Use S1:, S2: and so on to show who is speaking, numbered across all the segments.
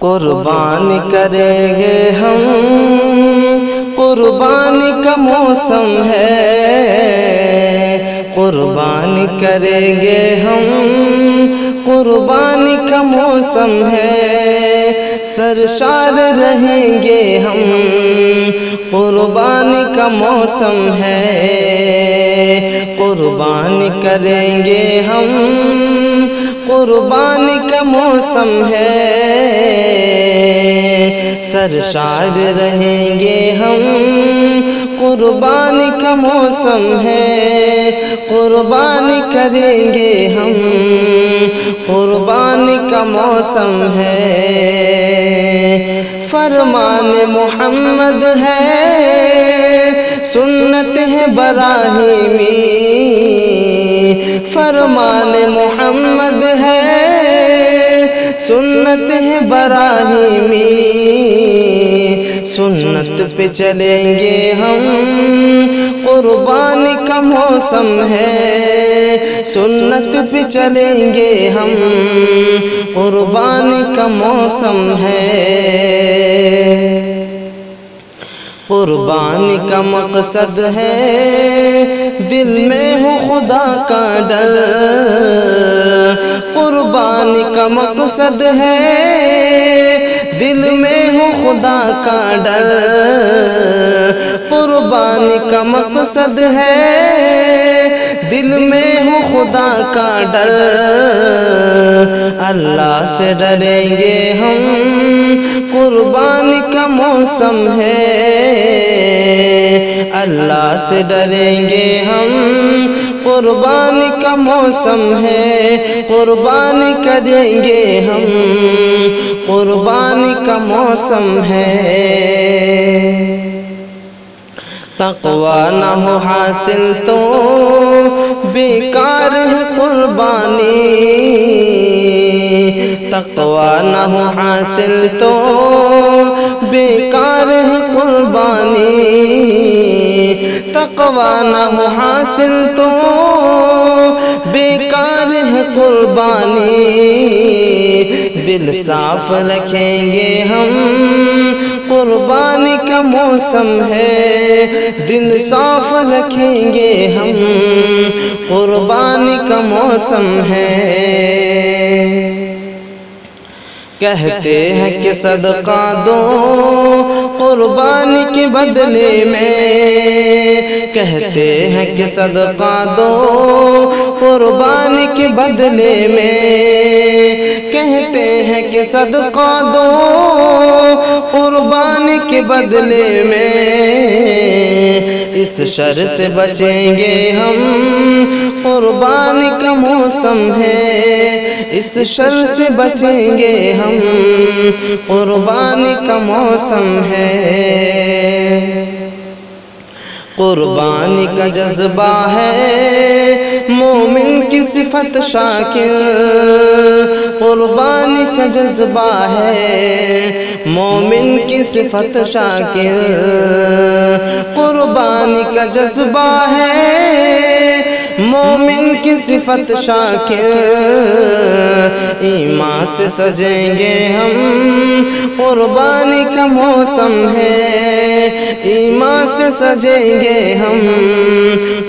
S1: قربانی کریں گے ہم، قربانی کا موسم ہے، قربانی کریں گے ہم، قربانی کا موسم ہے، سرشار رہیں گے ہم، قربانی کا موسم ہے، قربانی کریں گے ہم، قربانی کا موسم ہے، سرشار رہیں گے ہم، قربانی کا موسم ہے، قربانی کریں گے ہم، قربانی کا موسم ہے، فرمان محمد ہے، سنت ہے براہیمی، فرمان محمد ہے، سنت ہے براہیمی، سنت پہ چلیں گے ہم، قربانی کا موسم ہے، سنت پہ چلیں گے ہم، قربانی کا موسم ہے، قربانی کا مقصد ہے، دل میں ہو خدا کا ڈر، قربانی کا مقصد ہے، دل میں ہو خدا کا ڈر، قربانی کا مقصد ہے، دل میں ہو خدا کا ڈر، اللہ سے ڈریں گے ہم، قربانی کا موسم ہے، اللہ سے ڈریں گے ہم، قربانی کا موسم ہے، قربانی کریں گے ہم، قربانی کا موسم ہے، تقوی نہ ہو حاصل تو بیکار ہے قربانی، تقوی نہ ہو حاصل تو بیکار ہے قربانی، تقوی نہ ہو حاصل تو بیکار ہے قربانی، دل صاف رکھیں گے ہم، قربانی کا موسم ہے، دل صاف رکھیں گے ہم، قربانی کا موسم ہے، کہتے ہیں کہ صدقہ دو قربانی کے بدلے میں، کہتے ہیں کہ صدقہ دو قربانی کے بدلے میں، کہتے ہیں کہ صدقہ دو قربانی کے بدلے میں، اس شر سے بچیں گے ہم، قربانی کا موسم ہے، اس شر سے بچیں گے ہم، قربانی کا موسم ہے، قربانی کا جذبہ ہے مومن کی صفت شاکر، قربانی کا جذبہ ہے مومن کی صفت شاکر، قربانی کا جذبہ ہے مومن کی صفت شاکر، ایمان سے سجیں گے ہم، قربانی کا موسم ہے، ایمان سے سجیں گے ہم،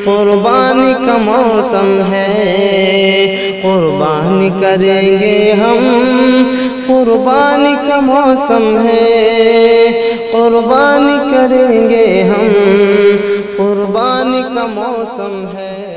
S1: قربانی کا موسم ہے، قربانی کریں گے ہم، قربانی کا موسم ہے، قربانی کریں گے ہم، قربانی کا موسم ہے۔